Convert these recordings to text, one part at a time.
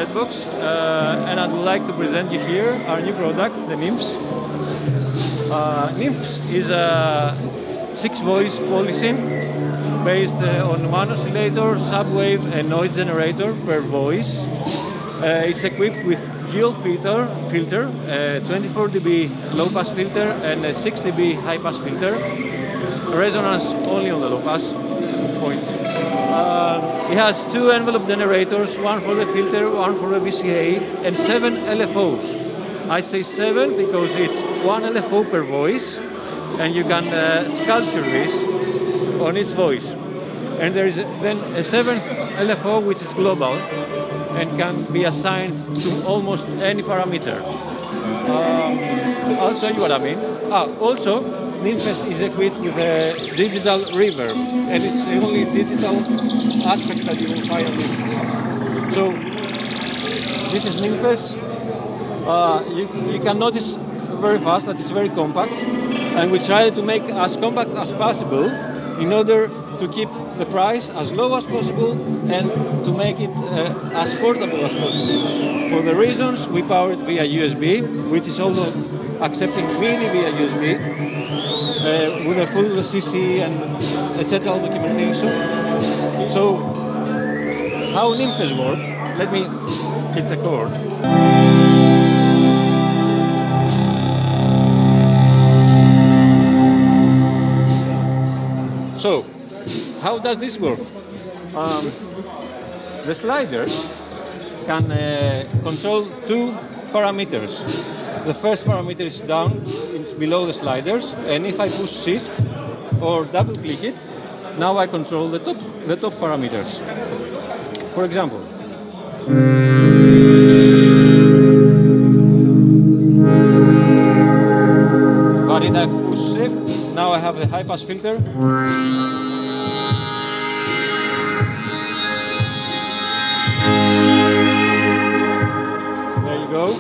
Dreadbox, and I would like to present you here our new product, the Nymphs. Nymphs is a 6-voice polysynth based on one oscillator, subwave and noise generator per voice. It's equipped with dual filter, 24 dB low pass filter and a 6 dB high pass filter. Resonance only on the low pass point. It has 2 envelope generators, one for the filter, one for the VCA, and 7 LFOs. I say 7 because it's 1 LFO per voice, and you can sculpture this on its voice. And there is then a 7th LFO which is global and can be assigned to almost any parameter. I'll show you what I mean. Also, Nymphes is equipped with a digital reverb, and it's the only digital aspect that you will find on Nymphes. So, this is Nymphes. You can notice very fast that it's very compact, and we try to make as compact as possible in order to keep the price as low as possible and to make it as portable as possible. For the reasons, we power it via USB, which is also accepting MIDI via USB, with a full CC and etc. documentation. So, how Nymphes work? Let me hit the chord. So, how does this work? The sliders can control 2 parameters. The first parameter is down, it's below the sliders, and if I push shift or double click it, now I control the top parameters. For example, but if I push shift, now I have a high pass filter. There you go.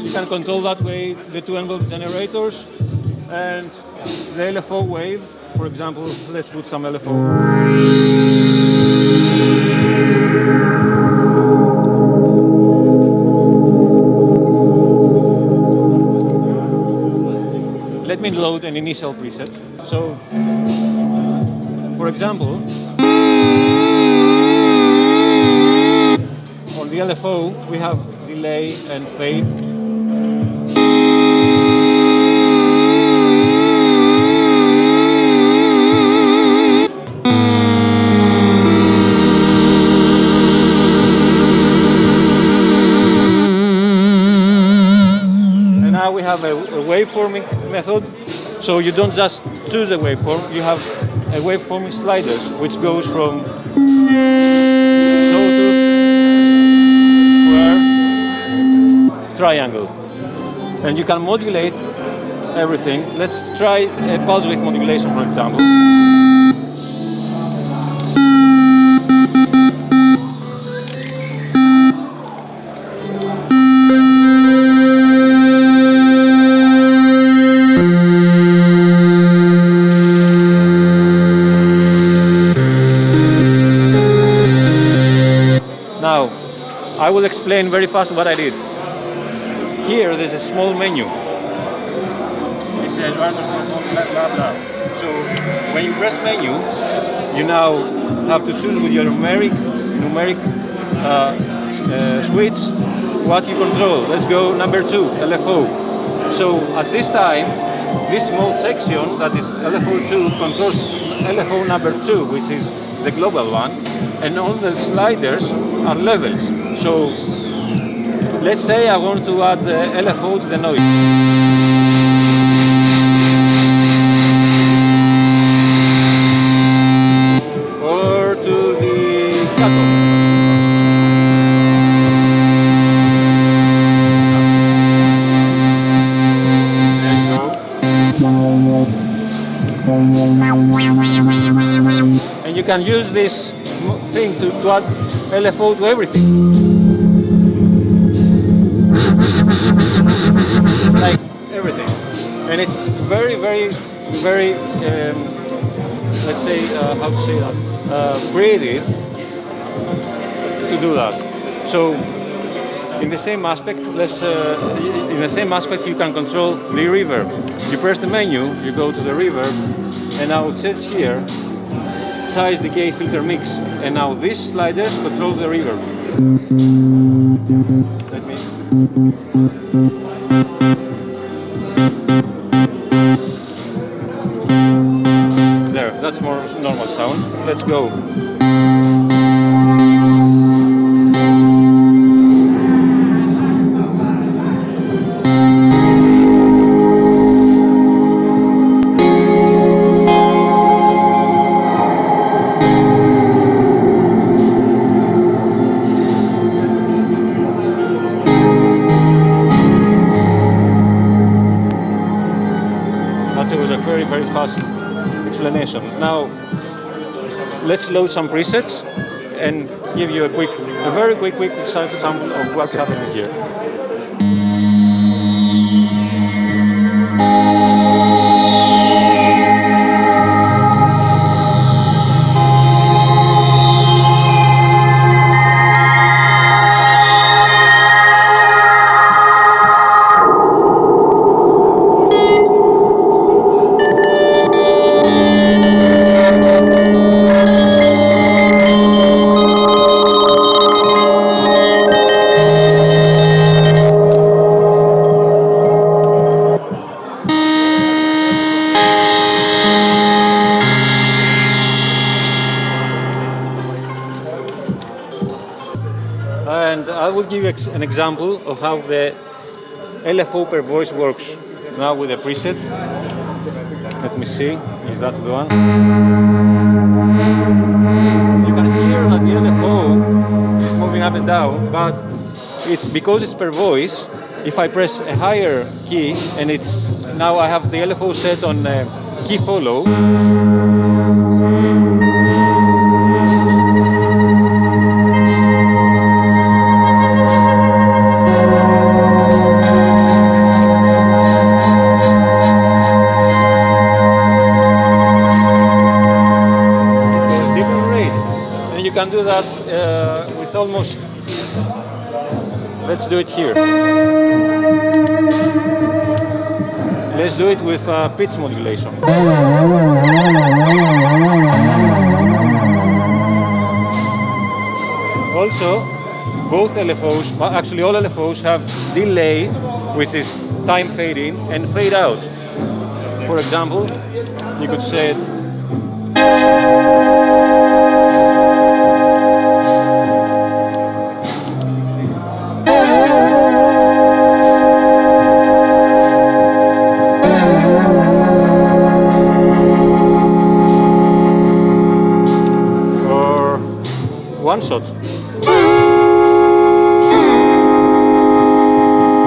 You can control that way the 2 envelope generators and the LFO wave. For example, let's put some LFO. Let me load an initial preset. So, for example, on the LFO we have delay and fade. And now we have a waveforming method, so you don't just choose a waveform, you have a waveforming sliders which goes from sawtooth, square, triangle, and you can modulate everything. Let's try a pulse width modulation, for example. Now, I will explain very fast what I did. Here, there's a small menu. It says blah blah blah. So, when you press menu, you now have to choose with your numeric switch what you control. Let's go number 2, LFO. So, at this time, this small section that is LFO2 controls LFO number 2, which is the global one, and all the sliders are levels. So let's say I want to add LFO to the noise. Or to the cutoff. And you can use this thing to add LFO to everything. Like everything. And it's very, let's say, how to say that, creative to do that. So in the same aspect, you can control the reverb. You press the menu, you go to the reverb, and now it says here, size, decay, filter, mix, and now these sliders control the reverb. Let me. There, that's more normal sound. Let's go. Very fast explanation. Now let's load some presets and give you a very quick sample of what's happening here. And I will give you an example of how the LFO per voice works now with the preset. Let me see, is that the one? You can hear that the LFO is moving up and down, but it's because it's per voice. If I press a higher key, and it's now I have the LFO set on key follow. You can do that with almost, let's do it here. Let's do it with pitch modulation. Also, both LFOs, actually all LFOs have delay, which is time fade in and fade out. For example, you could say it one shot.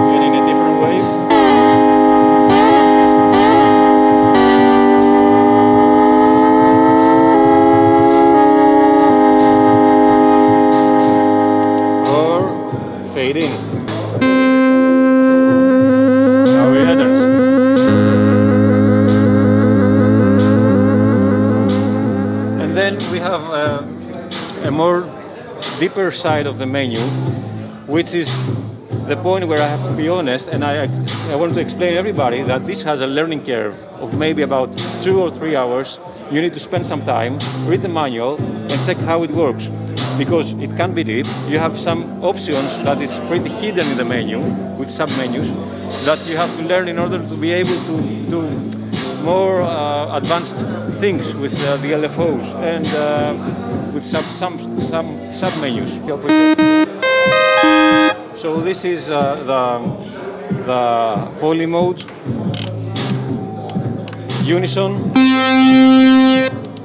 And in a different way. Or fade in. Now we headers. And then we have a more deeper side of the menu, which is the point where I have to be honest, and I want to explain to everybody that this has a learning curve of maybe about 2 or 3 hours. You need to spend some time, read the manual, and check how it works, because it can be deep. You have some options that is pretty hidden in the menu, with sub-menus, that you have to learn in order to be able to do more advanced things with the LFOs and with some sub-menus. So this is the poly mode, unison.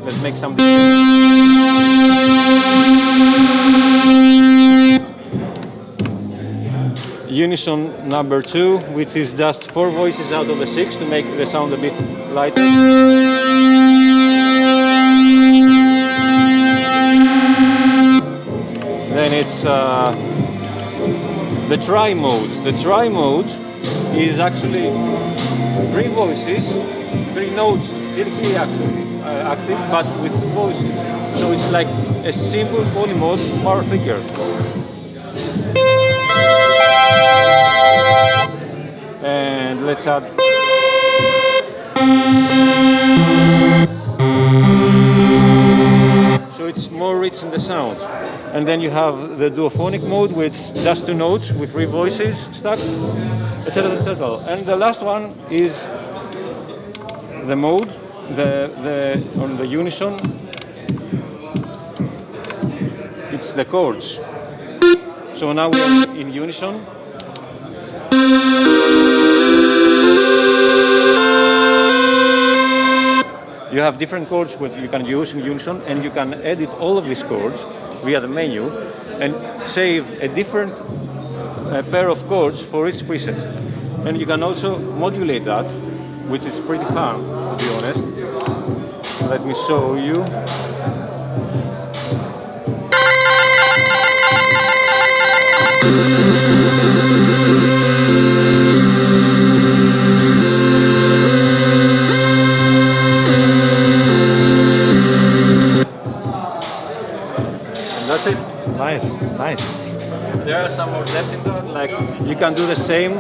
Let's make some unison number 2, which is just 4 voices out of the 6 to make the sound a bit lighter. Then it's the try mode. The try mode is actually 3 voices, 3 notes, 3 key actually active, but with voices. So it's like a simple poly mode, far thicker. And let's add. So it's more rich in the sound. And then you have the duophonic mode with just 2 notes with 3 voices stuck, etc. etc. And the last one is the mode, on the unison. It's the chords. So now we are in unison. You have different chords which you can use in unison, and you can edit all of these chords via the menu and save a different pair of chords for each preset. And you can also modulate that, which is pretty fun, to be honest. Let me show you. That's it. Nice, nice. There are some more depth in that. Like you can do the same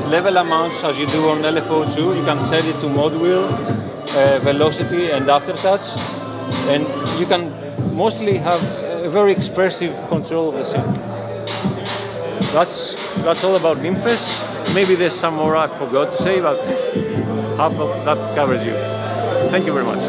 level amounts as you do on LFO2. You can set it to mod wheel, velocity, and aftertouch, and you can mostly have a very expressive control of the synth. That's all about Nymphes. Maybe there's some more I forgot to say, but half of that covers you. Thank you very much.